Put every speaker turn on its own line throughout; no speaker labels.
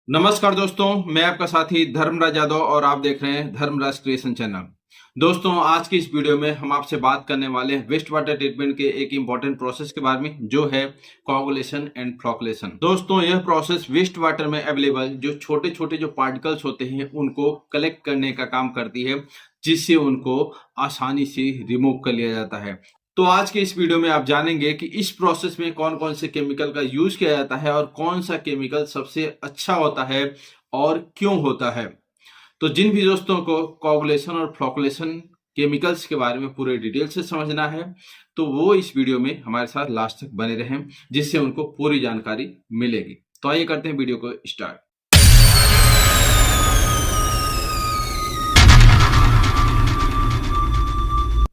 नमस्कार दोस्तों, मैं आपका साथी धर्मराज यादव और आप देख रहे हैं धर्मराज क्रिएशन चैनल। दोस्तों, आज की इस वीडियो में हम आपसे बात करने वाले हैं वेस्ट वाटर ट्रीटमेंट के एक इंपॉर्टेंट प्रोसेस के बारे में, जो है कोगुलेशन एंड फ्लोकुलेशन। दोस्तों, यह प्रोसेस वेस्ट वाटर में अवेलेबल जो छोटे छोटे जो पार्टिकल्स होते हैं उनको कलेक्ट करने का काम करती है, जिससे उनको आसानी से रिमूव कर लिया जाता है। तो आज के इस वीडियो में आप जानेंगे कि इस प्रोसेस में कौन कौन से केमिकल का यूज किया जाता है और कौन सा केमिकल सबसे अच्छा होता है और क्यों होता है। तो जिन भी दोस्तों को कोगुलेशन और फ्लोकुलेशन केमिकल्स के बारे में पूरे डिटेल से समझना है, तो वो इस वीडियो में हमारे साथ लास्ट तक बने रहें, जिससे उनको पूरी जानकारी मिलेगी। तो आइए करते हैं वीडियो को स्टार्ट।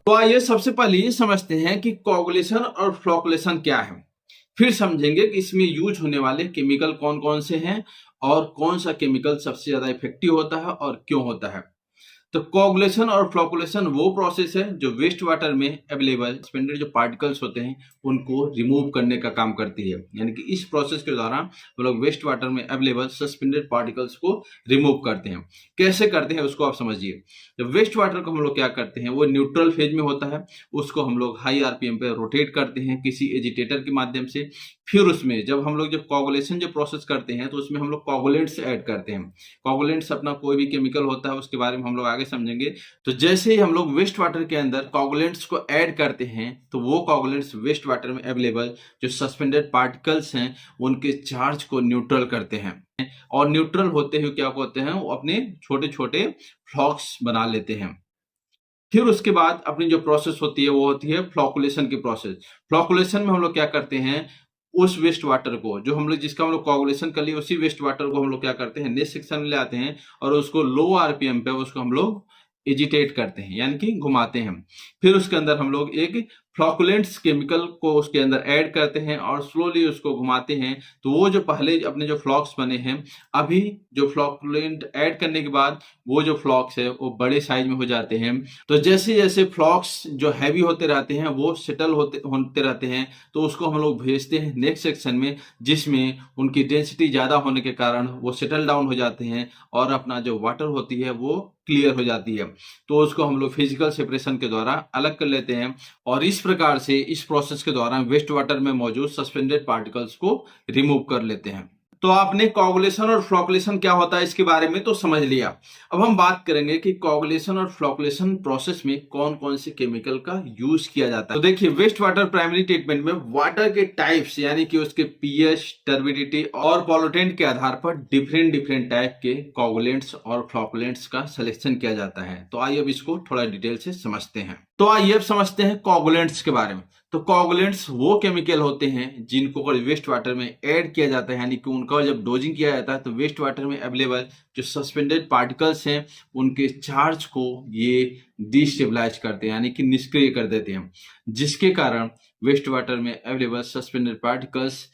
तो आइए सबसे पहले ये समझते हैं कि कोगुलेशन और फ्लोकुलेशन क्या है। फिर समझेंगे कि इसमें यूज होने वाले केमिकल कौन कौन से हैं और कौन सा केमिकल सबसे ज्यादा इफेक्टिव होता है और क्यों होता है। तो कोगुलेशन और फ्लोकुलेशन वो प्रोसेस है जो वेस्ट वाटर में अवेलेबल सस्पेंडेड जो पार्टिकल्स होते हैं उनको रिमूव करने का काम करती है। यानी कि इस प्रोसेस के दौरान हम लोग वेस्ट वाटर में अवेलेबल सस्पेंडेड पार्टिकल्स को रिमूव करते हैं। कैसे करते हैं उसको आप समझिए। जब वेस्ट वाटर को हम लोग क्या करते हैं, वो न्यूट्रल फेज में होता है, उसको हम लोग हाई आरपीएम पे रोटेट करते हैं किसी एजिटेटर के माध्यम से। फिर उसमें जब हम लोग जब कोगुलेशन जो प्रोसेस करते हैं तो उसमें हम लोग कोगुलेंट्स ऐड करते हैं। कोगुलेंट्स अपना कोई भी केमिकल होता है, उसके बारे में हम लोग आगे समझेंगे। तो जैसे ही हम लोग वेस्ट वाटर के अंदर कोगुलेंट्स को ऐड करते हैं तो वो कोगुलेंट्स वेस्ट वाटर में अवेलेबल जो सस्पेंडेड पार्टिकल्स हैं उनके चार्ज को न्यूट्रल करते हैं, और न्यूट्रल होते हुए क्या होते हैं, वो अपने छोटे छोटे फ्लॉक्स बना लेते हैं। फिर उसके बाद अपनी जो प्रोसेस होती है वो होती है फ्लोकुलेशन की प्रोसेस। फ्लोकुलेशन में हम लोग क्या करते हैं, उस वेस्ट वाटर को जो हम लोग जिसका हम लोग कोगुलेशन कर लिए, उसी वेस्ट वाटर को हम लोग क्या करते हैं, नेक्स्ट सेक्शन में ले आते हैं और उसको लो आरपीएम पे उसको हम लोग एजिटेट करते हैं, यानी कि घुमाते हैं। फिर उसके अंदर हम लोग एक फ्लोकुलेंट्स केमिकल को उसके अंदर ऐड करते हैं और स्लोली उसको घुमाते हैं। तो वो जो पहले अपने जो फ्लॉक्स बने हैं, अभी जो फ्लोकुलेंट ऐड करने के बाद वो जो फ्लॉक्स है वो बड़े साइज में हो जाते हैं। तो जैसे जैसे फ्लॉक्स जो हैवी होते रहते हैं वो सेटल होते रहते हैं, तो उसको हम लोग भेजते हैं नेक्स्ट सेक्शन में, जिसमें उनकी डेंसिटी ज्यादा होने के कारण वो सेटल डाउन हो जाते हैं और अपना जो वाटर होती है वो क्लियर हो जाती है। तो उसको हम लोग फिजिकल सेपरेशन के द्वारा अलग कर लेते हैं, और इस प्रकार से इस प्रोसेस के दौरान वेस्ट वाटर में मौजूद सस्पेंडेड पार्टिकल्स को रिमूव कर लेते हैं। तो आपने कोगुलेशन और फ्लोकुलेशन क्या होता है इसके बारे में तो समझ लिया। अब हम बात करेंगे कि कोगुलेशन और फ्लोकुलेशन प्रोसेस में कौन कौन से केमिकल का यूज किया जाता है। तो देखिए, वेस्ट वाटर प्राइमरी ट्रीटमेंट में वाटर के टाइप्स यानी कि उसके पीएच, टर्बिडिटी और पॉल्यूटेंट के आधार पर डिफरेंट डिफरेंट टाइप के कोगुलेंट्स और फ्लोकुलेंट्स का सिलेक्शन किया जाता है। तो आइए अब इसको थोड़ा डिटेल से समझते हैं। तो आइए अब समझते हैं कोगुलेंट्स के बारे में। तो कोगुलेंट्स वो केमिकल होते हैं जिनको वेस्ट वाटर में ऐड किया जाता है, यानी कि उनका जब डोजिंग किया जाता है तो वेस्ट वाटर में अवेलेबल जो सस्पेंडेड पार्टिकल्स हैं उनके चार्ज को ये डिस्टेबलाइज करते हैं, यानी कि निष्क्रिय कर देते हैं, जिसके कारण वेस्ट वाटर में अवेलेबल सस्पेंडेड पार्टिकल्स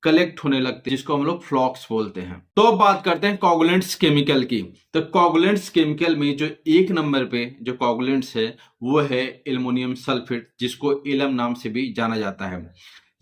कलेक्ट होने लगते हैं, जिसको हम लोग फ्लॉक्स बोलते हैं। तो अब बात करते हैं कोगुलेंट्स केमिकल की। तो कोगुलेंट्स केमिकल में जो एक नंबर पे जो कोगुलेंट्स है वो है एल्युमिनियम सल्फेट, जिसको एलम नाम से भी जाना जाता है।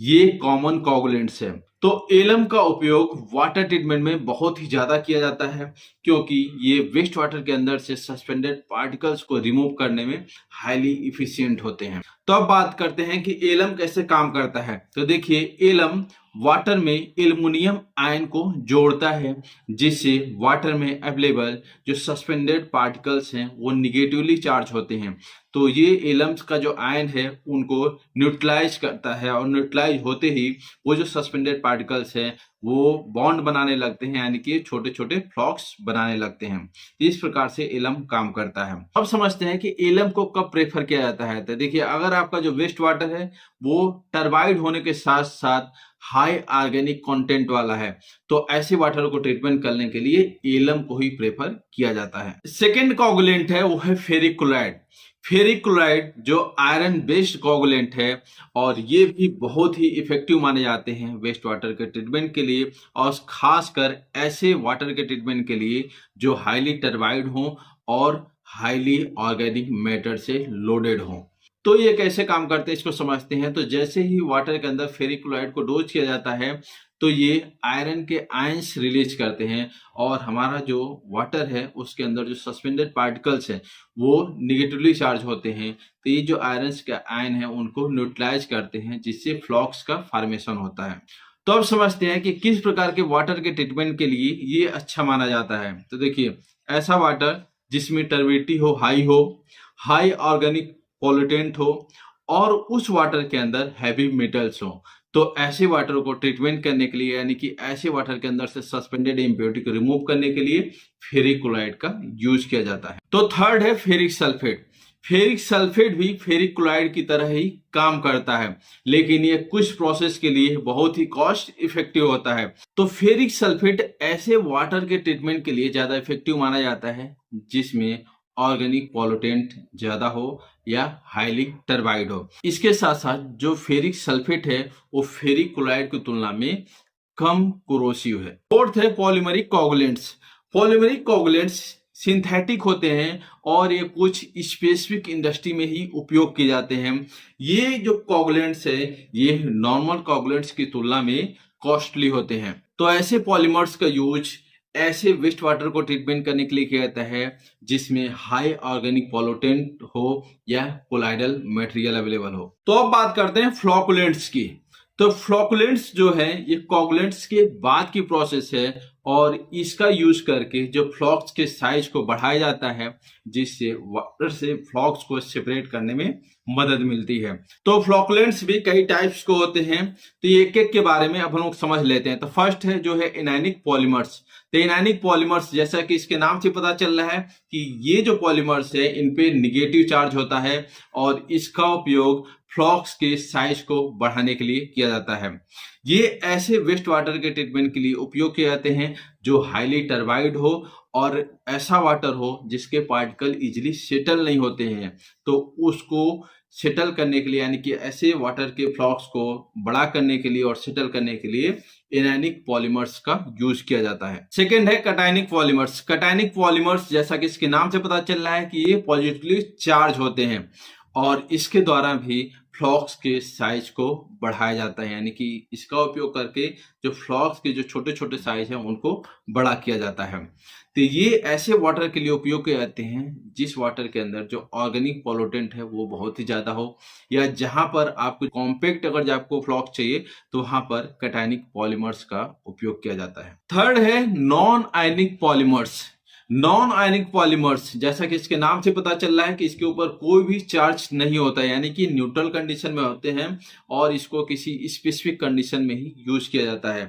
ये कॉमन कोगुलेंट्स है। तो एलम का उपयोग वाटर ट्रीटमेंट में बहुत ही ज्यादा किया जाता है, क्योंकि ये वेस्ट वाटर के अंदर से सस्पेंडेड पार्टिकल्स को रिमूव करने में हाईली इफिशिएंट होते हैं। तो अब बात करते हैं कि एलम कैसे काम करता है। तो देखिए, एलम वाटर में एल्युमिनियम आयन को जोड़ता है, जिससे वाटर में अवेलेबल जो सस्पेंडेड पार्टिकल्स हैं वो निगेटिवली चार्ज होते हैं। तो ये एलम्स का जो आयन है उनको न्यूट्रलाइज करता है, और न्यूट्रलाइज होते ही वो जो सस्पेंडेड पार्टिकल्स हैं वो बॉन्ड बनाने लगते हैं, यानी कि छोटे छोटे फ्लॉक्स बनाने लगते हैं। इस प्रकार से एलम काम करता है। अब समझते हैं कि एलम को कब प्रेफर किया जाता है। तो देखिए, अगर आपका जो वेस्ट वाटर है वो टर्बाइड होने के साथ साथ हाई ऑर्गेनिक कंटेंट वाला है, तो ऐसे वाटर को ट्रीटमेंट करने के लिए एलम को ही प्रेफर किया जाता है। सेकेंड कोगुलेंट है वो है फेरिक क्लोराइड। फेरिक क्लोराइड जो आयरन बेस्ड कोगुलेंट है, और ये भी बहुत ही इफेक्टिव माने जाते हैं वेस्ट वाटर के ट्रीटमेंट के लिए, और खासकर ऐसे वाटर के ट्रीटमेंट के लिए जो हाईली टर्बाइड हो और हाईली ऑर्गेनिक मैटर से लोडेड हो। तो ये कैसे काम करते हैं इसको समझते हैं। तो जैसे ही वाटर के अंदर फेरिक क्लोराइड को डोज किया जाता है तो ये आयरन के आयंस रिलीज करते हैं और हमारा जो वाटर है उसके अंदर जो सस्पेंडेड पार्टिकल्स है वो निगेटिवली चार्ज होते हैं। तो ये जो आयरन के आयन है उनको न्यूट्रलाइज करते हैं जिससे फ्लॉक्स का फॉर्मेशन होता है। तो अब समझते हैं कि किस प्रकार के वाटर के ट्रीटमेंट के लिए ये अच्छा माना जाता है। तो देखिए, ऐसा वाटर जिसमें टर्बिडिटी हो, हाई ऑर्गेनिक पॉल्यूटेंट हो और उस वाटर के अंदर हैवी मेटल्स हो, तो ऐसे वाटर को ट्रीटमेंट करने के लिए यानी कि ऐसे वाटर के अंदर से सस्पेंडेड इम्प्योरिटी को रिमूव करने के लिए फेरिक क्लोराइड का यूज किया जाता है। तो थर्ड है फेरिक सल्फेट। फेरिक सल्फेट भी फेरिक क्लोराइड की तरह ही काम करता है, लेकिन ये कुछ प्रोसेस के लिए बहुत ही कॉस्ट इफेक्टिव होता है। तो फेरिक सल्फेट ऐसे वाटर के ट्रीटमेंट के लिए ज्यादा इफेक्टिव माना जाता है जिसमें ऑर्गेनिक पॉल्यूटेंट ज्यादा हो या हाईली टर्बाइड हो। इसके साथ साथ जो फेरिक सल्फेट है वो फेरिक क्लोराइड की तुलना में कम कोरोसिव है। फोर्थ है polymeric coagulants. Polymeric coagulants synthetic होते हैं और ये कुछ स्पेसिफिक इंडस्ट्री में ही उपयोग किए जाते हैं। ये जो कोगुलेंट्स है ये नॉर्मल कोगुलेंट्स की तुलना में कॉस्टली होते हैं। तो ऐसे पॉलीमर्स का यूज ऐसे वेस्ट वाटर को ट्रीटमेंट करने के लिए किया जाता है जिसमें हाई ऑर्गेनिक पॉल्यूटेंट हो या कोलाइडल मटेरियल अवेलेबल हो। तो अब बात करते हैं फ्लोकुलेंट्स की। तो फ्लोकुलेंट्स जो है ये कोगुलेंट्स के बाद की प्रोसेस है और इसका यूज करके जो फ्लॉक्स के साइज को बढ़ाया जाता है जिससे वाटर से फ्लॉक्स को सेपरेट करने में मदद मिलती है। तो फ्लोकुलेंट्स भी कई टाइप्स को होते हैं, तो ये एक एक के बारे में अब हम लोग समझ लेते हैं। तो फर्स्ट है जो है इनैनिक पॉलीमर्स। तो इनैनिक पॉलीमर्स जैसा कि इसके नाम से पता चल रहा है कि ये जो पॉलीमर्स है इन पे निगेटिव चार्ज होता है और इसका उपयोग फ्लॉक्स के साइज को बढ़ाने के लिए किया जाता है। ये ऐसे वेस्ट वाटर के ट्रीटमेंट के लिए उपयोग किए जाते हैं जो हाईली टर्बाइड हो और ऐसा वाटर हो जिसके पार्टिकल इजीली सेटल नहीं होते हैं। तो उसको सेटल करने के लिए यानी कि ऐसे वाटर के फ्लॉक्स को बड़ा करने के लिए और सेटल करने के लिए इनैनिक पॉलीमर्स का यूज किया जाता है। सेकेंड है कटायनिक पॉलीमर्स। कटायनिक पॉलीमर्स जैसा कि इसके नाम से पता चल रहा है कि ये पॉजिटिवली चार्ज होते हैं और इसके द्वारा भी फ्लॉक्स के साइज को बढ़ाया जाता है, यानी कि इसका उपयोग करके जो फ्लॉक्स के जो छोटे छोटे साइज हैं उनको बड़ा किया जाता है। तो ये ऐसे वाटर के लिए उपयोग किए जाते हैं जिस वाटर के अंदर जो ऑर्गेनिक पॉल्यूटेंट है वो बहुत ही ज्यादा हो या जहां पर आपको कॉम्पैक्ट अगर आपको फ्लॉक्स चाहिए तो वहां पर कटायनिक पॉलीमर्स का उपयोग किया जाता है। थर्ड है non ionic polymers. Non ionic polymers जैसा कि इसके नाम से पता चल रहा है कि इसके ऊपर कोई भी चार्ज नहीं होता है, यानी कि न्यूट्रल कंडीशन में होते हैं और इसको किसी स्पेसिफिक कंडीशन में ही यूज किया जाता है।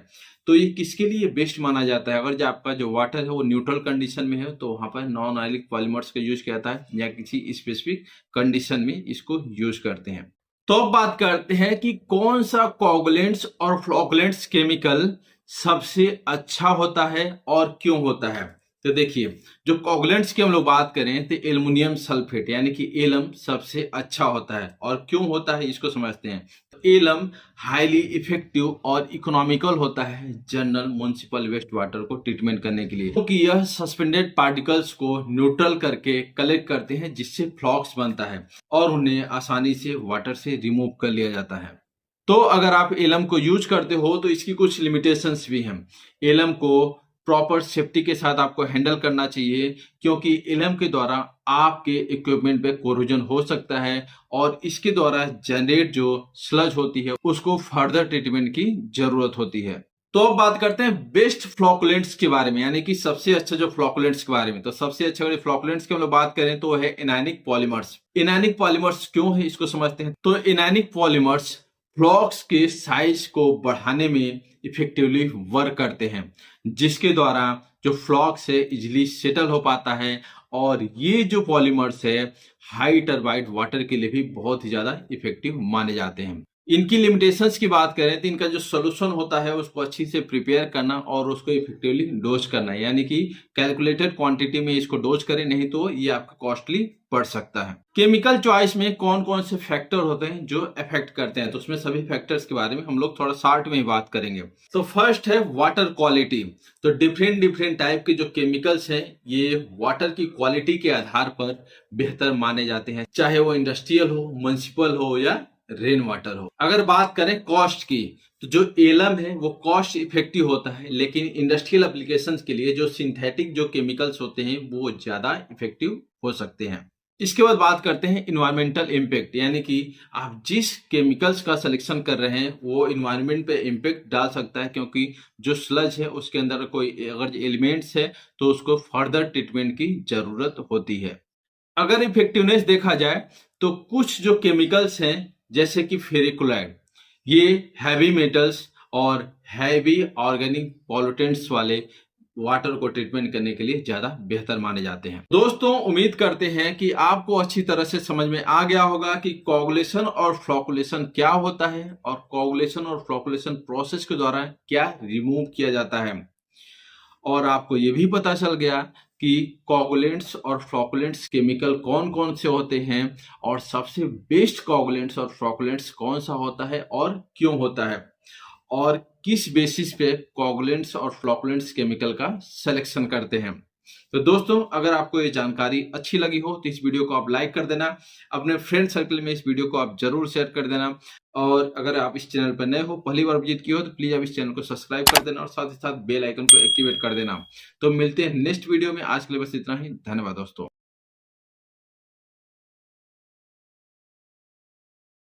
तो ये किसके लिए बेस्ट माना जाता है? अगर जो आपका जो वाटर है वो न्यूट्रल कंडीशन में है तो वहां पर नॉन आयनिक पॉलीमर्स का यूज किया जाता है या किसी स्पेसिफिक कंडीशन में इसको यूज करते हैं। तो अब बात करते हैं कि कौन सा कोगुलेंट्स और फ्लोकुलेंट्स केमिकल सबसे अच्छा होता है और क्यों होता है। तो देखिए, जो कोगुलेंट्स की हम लोग बात करें तो एल्युमिनियम सल्फेट यानी कि एलम सबसे अच्छा होता है और क्यों होता है इसको समझते हैं। तो एलम हाईली इफेक्टिव और इकोनॉमिकल होता है जनरल म्युनिसिपल वेस्ट वाटर को ट्रीटमेंट करने के लिए, क्योंकि यह सस्पेंडेड पार्टिकल्स को न्यूट्रल करके कलेक्ट करते हैं जिससे फ्लॉक्स बनता है और उन्हें आसानी से वाटर से रिमूव कर लिया जाता है। तो अगर आप एलम को यूज करते हो तो इसकी कुछ लिमिटेशंस भी हैं। एलम को प्रॉपर सेफ्टी के साथ आपको हैंडल करना चाहिए क्योंकि एलम के द्वारा आपके इक्विपमेंट पे कोरोजन हो सकता है और इसके द्वारा जनरेट जो स्लज होती है उसको फर्दर ट्रीटमेंट की जरूरत होती है। तो अब बात करते हैं बेस्ट फ्लोकुलेंट्स के बारे में, यानी कि सबसे अच्छा जो फ्लोकुलेंट्स के बारे में। तो सबसे अच्छा अगर फ्लोकुलेंट्स की हम लोग बात करें तो है इनैनिक पॉलीमर्स। इनैनिक पॉलीमर्स क्यों है इसको समझते हैं। तो इनैनिक पॉलीमर्स फ्लॉक्स के साइज को बढ़ाने में इफेक्टिवली वर्क करते हैं जिसके द्वारा जो फ्लॉक्स है इजिली सेटल हो पाता है और ये जो पॉलीमर्स है हाई टर्बाइड वाटर के लिए भी बहुत ही ज्यादा इफेक्टिव माने जाते हैं। इनकी लिमिटेशंस की बात करें तो इनका जो सोल्यूशन होता है उसको अच्छी से प्रिपेयर करना और उसको इफेक्टिवली डोज करना, यानी कि कैलकुलेटेड क्वांटिटी में इसको डोज करें, नहीं तो ये आपका कॉस्टली पड़ सकता है। केमिकल चॉइस में कौन कौन से फैक्टर होते हैं जो अफेक्ट करते हैं, तो उसमें सभी फैक्टर्स के बारे में हम लोग थोड़ा शॉर्ट में ही बात करेंगे। तो फर्स्ट है वाटर क्वालिटी। तो डिफरेंट डिफरेंट टाइप के जो केमिकल्स हैं ये वाटर की क्वालिटी के आधार पर बेहतर माने जाते हैं, चाहे वो इंडस्ट्रियल हो, म्युनिसिपल हो या रेन वाटर हो। अगर बात करें कॉस्ट की, तो जो एलम है वो कॉस्ट इफेक्टिव होता है, लेकिन इंडस्ट्रियल एप्लीकेशंस के लिए जो सिंथेटिक जो केमिकल्स होते हैं वो ज्यादा इफेक्टिव हो सकते हैं। इसके बाद बात करते हैं इन्वायरमेंटल इम्पैक्ट, यानी कि आप जिस केमिकल्स का सिलेक्शन कर रहे हैं वो इन्वायरमेंट पे इम्पैक्ट डाल सकता है, क्योंकि जो स्लज है उसके अंदर कोई अगर एलिमेंट्स है तो उसको फर्दर ट्रीटमेंट की जरूरत होती है। अगर इफेक्टिवनेस देखा जाए तो कुछ जो केमिकल्स हैं जैसे कि फेरिक्लोराइड, ये हैवी मेटल्स और हैवी ऑर्गेनिक पॉल्यूटेंट्स वाले वाटर को ट्रीटमेंट करने के लिए ज्यादा बेहतर माने जाते हैं। दोस्तों, उम्मीद करते हैं कि आपको अच्छी तरह से समझ में आ गया होगा कि कोगुलेशन और फ्लोकुलेशन क्या होता है और कोगुलेशन और फ्लोकुलेशन प्रोसेस के द्वारा क्या रिमूव किया जाता है, और आपको ये भी पता चल गया कि कोगुलेंट्स और फ्लोकुलेंट्स केमिकल कौन कौन से होते हैं और सबसे बेस्ट कोगुलेंट्स और फ्लोकुलेंट्स कौन सा होता है और क्यों होता है, और किस बेसिस पे कोगुलेंट्स और फ्लोकुलेंट्स केमिकल का सिलेक्शन करते हैं। तो दोस्तों, अगर आपको ये जानकारी अच्छी लगी हो तो इस वीडियो को आप लाइक कर देना, अपने फ्रेंड सर्कल में इस वीडियो को आप जरूर शेयर कर देना, और अगर आप इस चैनल पर नए हो, पहली बार विजिट किए हो, तो प्लीज आप इस चैनल को सब्सक्राइब कर देना और साथ ही साथ बेल आइकन को एक्टिवेट कर देना। तो मिलते हैं नेक्स्ट वीडियो में, आज के लिए बस इतना ही। धन्यवाद दोस्तों।